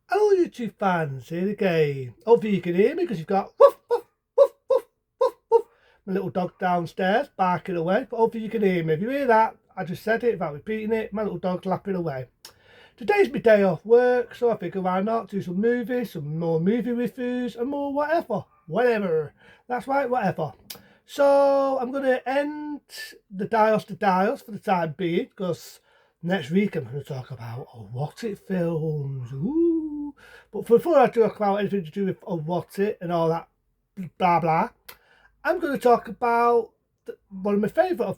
Hello YouTube fans, here again. Hopefully you can hear me because you've got woof, woof, woof, woof, woof, woof. My little dog downstairs barking away, but hopefully you can hear me. If you hear that, I just said it without repeating it, my little dog's lapping away. Today's my day off work, so I figure why not do some movies, some more movie reviews and more whatever. That's right, whatever. So I'm going to end the Dials to Dials for the time being because next week I'm going to talk about What It films. Ooh. But before I talk about anything to do with What It and all that blah blah, I'm going to talk about one of my favourite of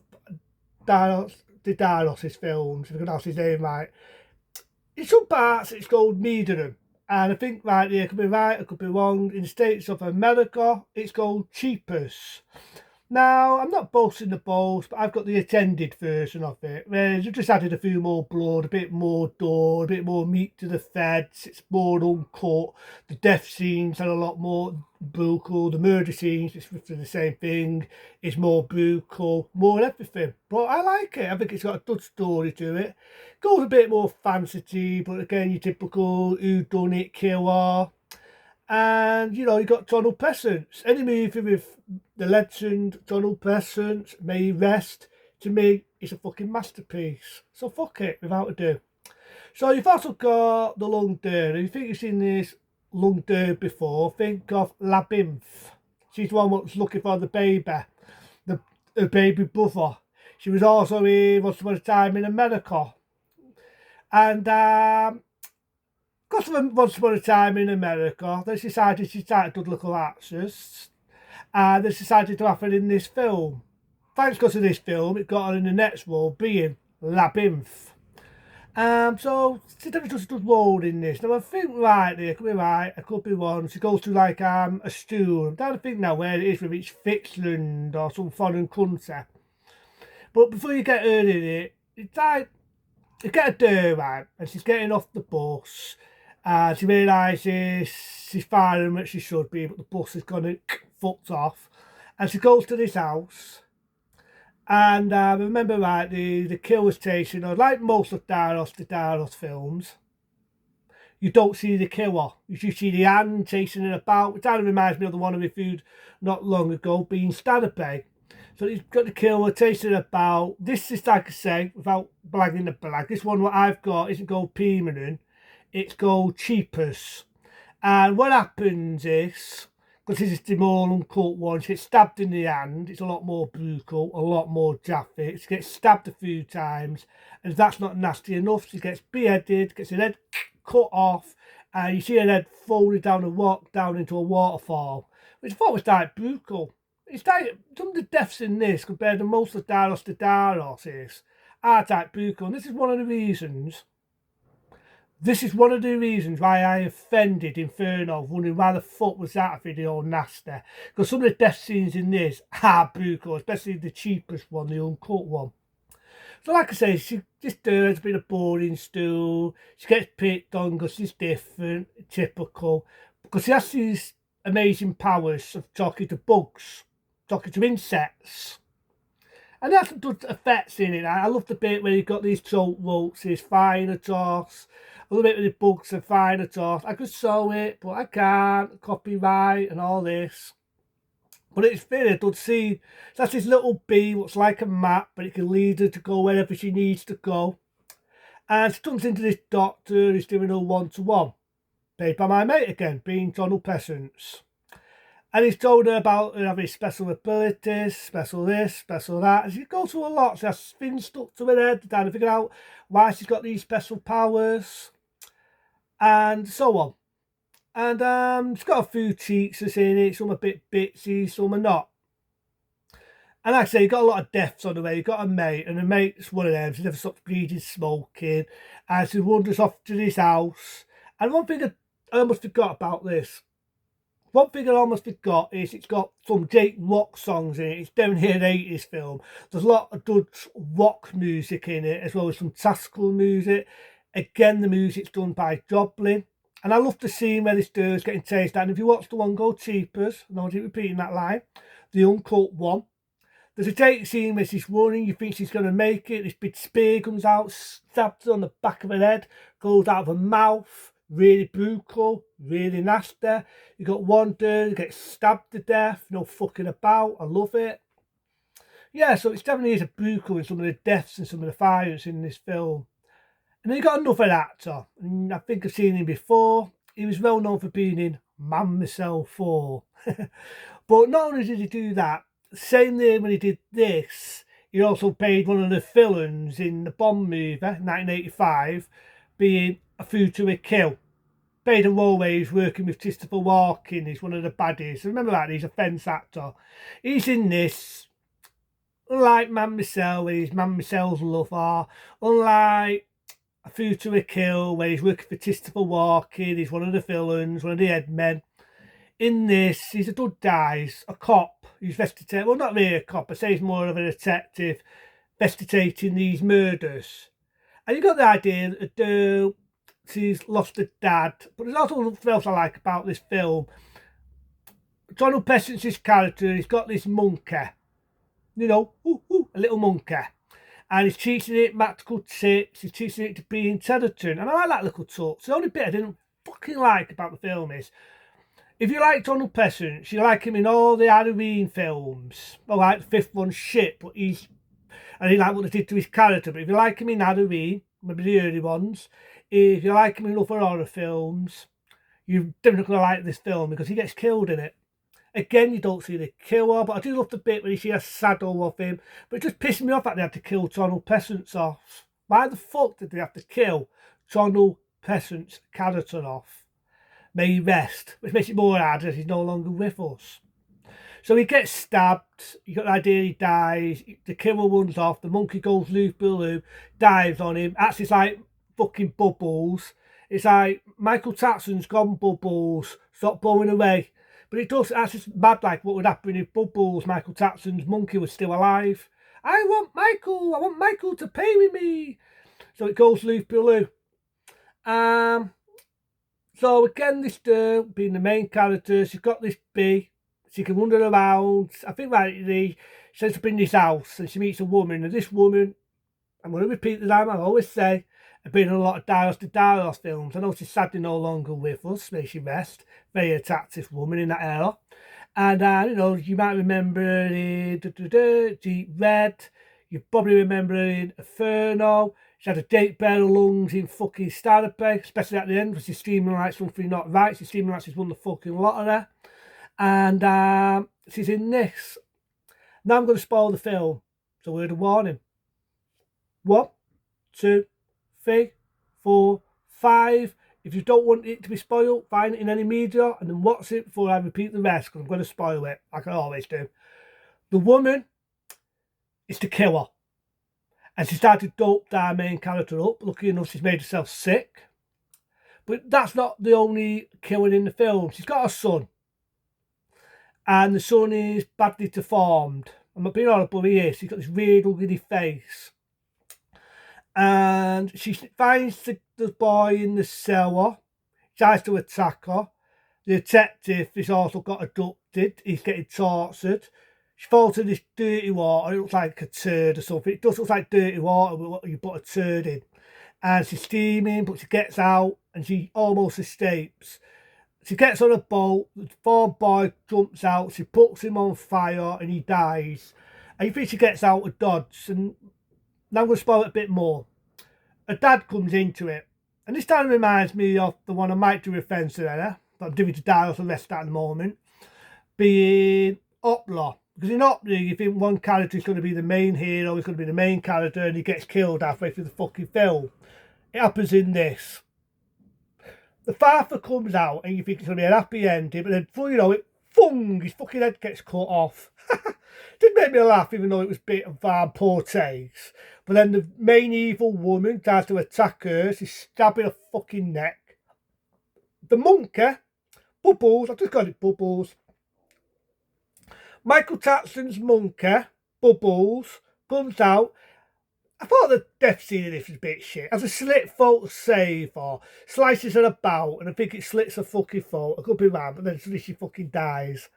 Dials' films, if I can pronounce his name right. In some parts it's called Medium, and I think right here, I could be right, I could be wrong. In the States of America, it's called Cheapers. Now, I'm not boasting the boast, but I've got the attended version of it, where you've just added a few more blood, a bit more gore, a bit more meat to the feds, it's more uncut, the death scenes are a lot more brutal, the murder scenes, it's roughly the same thing, it's more brutal, more everything. But I like it, I think it's got a good story to it. Goes a bit more fantasy, but again, your typical whodunit killer. And you know, you got Donald Pleasence. Any movie with the legend Donald Pleasence, may he rest, to me, is a fucking masterpiece. So fuck it, without ado. So you've also got The Long Dare. If you think you've seen this Long Dare before, think of Labinth. She's the one that's looking for the baby, the baby brother. She was also in Once Upon a Time in America. And because of Once Upon a Time in America, they decided she started to look at actors, and they decided to have her in this film. Thanks because of this film, it got her in the next role, being Labinth. So she just does role in this. Now I think right there, I could be right, I could be wrong. She goes to like a stool. I'm trying to think now where it is, whether it's Fixland or some foreign country. But before you get her in it, it's like you get a door right, and she's getting off the bus. She realises she's firing what she should be, but the bus is gone and fucked off. And she goes to this house. And remember right, the killer station, or like most of the Daros films, you don't see the killer. You just see the hand chasing it about. It kind of reminds me of the one we reviewed not long ago, being Stadabe. So he's got the killer chasing about. This is, like I say, without blagging the blag, this one what I've got isn't called permanent, it's called Cheapers. And what happens is, because this is the more uncut one, she gets stabbed in the hand, it's a lot more brutal, a lot more graphic. She gets stabbed a few times, and if that's not nasty enough, she gets beheaded, gets her head cut off, and you see her head folded down a rock down into a waterfall, which I thought was like brutal. It's like some of the deaths in this compared to most of Daros to Daros is are type brutal, and this is one of the reasons. This is one of the reasons why I offended Inferno, wondering why the fuck was that video nasty. Because some of the death scenes in this are brutal, especially the cheapest one, the uncut one. So like I say, she just has been a boring stool. She gets picked on because she's different, typical. Because she has these amazing powers of talking to bugs, talking to insects. And that's some good effects in it. I love the bit where you've got these throat ropes, these finer talks. A little bit with the bugs and finer talks. I could sew it, but I can't. Copyright and all this. But it's very good to see. That's this little bee, looks like a map, but it can lead her to go wherever she needs to go. And she comes into this doctor who's doing her one-to-one. Paid by my mate again, being Donald Pleasence. And he's told her about having special abilities, special this, special that. And she goes through a lot. She has things stuck to her head, trying to figure out why she's got these special powers, and so on. And she's got a few cheats in it. Some are a bit bitsy, some are not. And like I say, you got a lot of deaths on the way. You got a mate, and the mate's one of them. She never stops bleeding, smoking, and she wanders off to this house. And one thing I almost forgot about this. One thing I almost forgot is it's got some Jake Rock songs in it. It's down here an 80s film. There's a lot of good rock music in it, as well as some classical music. Again, the music's done by Joplin. And I love the scene where this girl's getting chased down. If you watch the one called Cheapers, I know I keep repeating that line, the uncut one, there's a date scene where she's running, you think she's going to make it, this big spear comes out, stabs her on the back of her head, goes out of her mouth, really brutal, really nasty. You got one dude who gets stabbed to death, no fucking about. I love it. Yeah, so it's definitely is a brutal in some of the deaths and some of the violence in this film. And then you got another actor, and I think I've seen him before. He was well known for being in Man Myself 4. But not only did he do that, same year when he did this, he also played one of the villains in the Bond movie, 1985, being A View to a Kill. Played a role where he's working with Christopher Walken, he's one of the baddies. Remember that, he's a fence actor. He's in this, unlike Man Myself, where he's Man Myself's lover, unlike A View to a Kill, where he's working for Christopher Walken, he's one of the villains, one of the headmen. In this, he's a good guy, a cop who's investigating, well, not really a cop, I say he's more of a detective investigating these murders. And you got the idea that the girl, she's lost her dad, but there's also something else I like about this film. Donald Pleasance's character, he's got this monkey, you know, a little monkey. And he's teaching it practical tips, he's teaching it to be intelligent. And I like that little touch. The only bit I didn't fucking like about the film is, if you like Donald Pleasance, you like him in all the Halloween films. Well, like the fifth one's shit, but I didn't like what they did to his character. But if you like him in Halloween, maybe the early ones, if you like him in other horror films, you're definitely going to like this film because he gets killed in it. Again, you don't see the killer, but I do love the bit where you see a shadow of him. But it just pissed me off that they had to kill Donald Pleasance off. Why the fuck did they have to kill Donald Pleasance's character off? May he rest, which makes it more hard as he's no longer with us. So he gets stabbed, you got the idea he dies, the killer runs off, the monkey goes loop-de-loop, dives on him, acts is like fucking Bubbles. It's like, Michael Jackson's gone Bubbles, stop blowing away. But it does, that's just mad like what would happen if Bubbles, Michael Jackson's monkey, was still alive. I want Michael to play with me. So it goes loop-de-loop. So again, this girl, being the main character, she's got this bee, she can wander around. I think she ends up in this house and she meets a woman, and this woman, I'm going to repeat the name I always say, I've been in a lot of Dialos films. I know she's sadly no longer with us, may she rest. Very attractive woman in that era. And, you know, you might remember in Deep Red, you probably remember in Inferno. She had a deep pair of lungs in fucking Star Trek, especially at the end, when she's screaming like something not right. She's screaming like she's won the fucking lottery. And she's in this. Now I'm going to spoil the film. So word of warning. 1, 2, 3, 4, 5. If you don't want it to be spoiled, find it in any media and then watch it before I repeat the rest, because I'm going to spoil it, like I always do. The woman is the killer. And she started to dope our main character up. Lucky enough, she's made herself sick. But that's not the only killer in the film. She's got a son. And the son is badly deformed. I'm not being honest, but he is. He's got this weird, ugly face. And she finds the boy in the cellar. Tries to attack her. The detective has also got abducted. He's getting tortured. She falls in this dirty water. It looks like a turd or something. It does look like dirty water with you put a turd in. And she's steaming, but she gets out and she almost escapes. She gets on a boat. The poor boy jumps out. She puts him on fire and he dies. And you think she gets out of Dodge. And now I'm going to spoil it a bit more. Her dad comes into it. And this time reminds me of the one I might do with Fence Together. But I'm doing to die off the rest at the moment. Being Opla. Because in Opera, you think one character is going to be the main hero, he's going to be the main character, and he gets killed halfway through the fucking film. It happens in this. The father comes out, and you think it's going to be an happy ending, but then before you know it, his fucking head gets cut off. Did make me laugh, even though it was a bit of poor taste. But then the main evil woman tries to attack her, she's stabbing her fucking neck. The monkey, Bubbles, I just got it Bubbles. Michael Jackson's monkey, Bubbles, comes out. I thought the death scene in this was a bit shit. Has a slit throat save or slices her about, and I think it slits her fucking throat. I could be wrong, but then suddenly she fucking dies.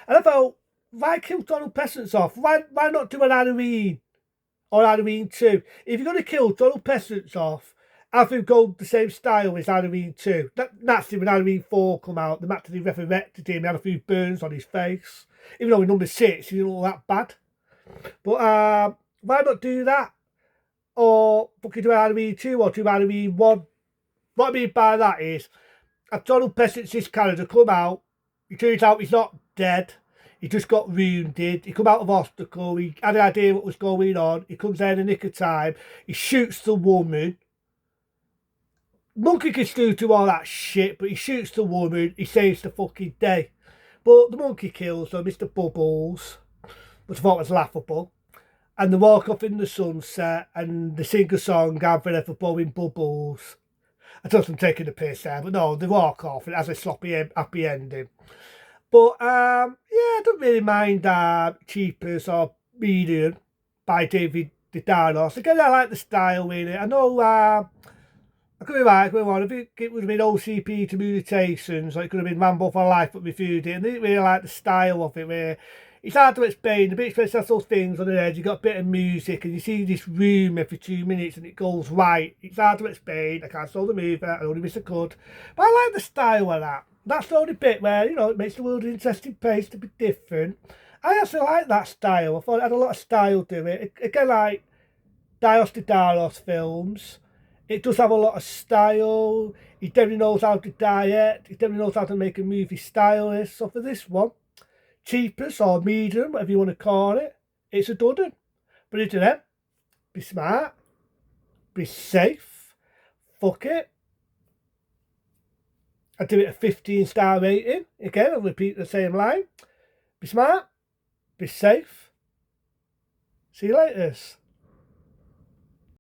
And I thought, why kill Donald Pleasance off? Why not do an Halloween or Halloween 2? If you're going to kill Donald Pleasance off Have we go the same style as Halloween 2? That's when Halloween 4 come out. They actually resurrected him. He had a few burns on his face. Even though in number 6, he didn't look that bad. But why not do that? Or fucking do Halloween 2 or do Halloween 1? What I mean by that is, as Donald Pleasance's character come out, it turns out he's not dead. He just got wounded. He come out of hospital. He had an idea what was going on. He comes there in the nick of time. He shoots the woman. Monkey can still do all that shit, but he shoots the woman. He saves the fucking day. But the monkey kills her, Mr. Bubbles, which I thought was laughable. And they walk off in the sunset and they sing a song, I'm forever blowing bubbles. I thought I'm taking the piss there, but no, they walk off and it has a sloppy, happy ending. But yeah, I don't really mind Cheapers or Medium by David Didanos. Again, I like the style in it. I know I could be right, I think it would have been OCP to Mutations, or it could have been Rambo for Life, but reviewed it. And I didn't really like the style of it, where it's hard to explain. The bit express has those things on the edge. You've got a bit of music, and you see this room every 2 minutes, and it goes right. It's hard to explain. I can't show the movie. I only miss a cut. But I like the style of that. That's the only bit where, you know, it makes the world an interesting place to be different. I actually like that style. I thought it had a lot of style to it. Again, like Dios de Daros films. It does have a lot of style. He definitely knows how to direct. He definitely knows how to make a movie stylish. So for this one, cheapest or medium, whatever you want to call it, it's a dud. But into them, be smart, be safe, fuck it. I'd do it a 15-star rating. Again, I'll repeat the same line. Be smart, be safe. See you later.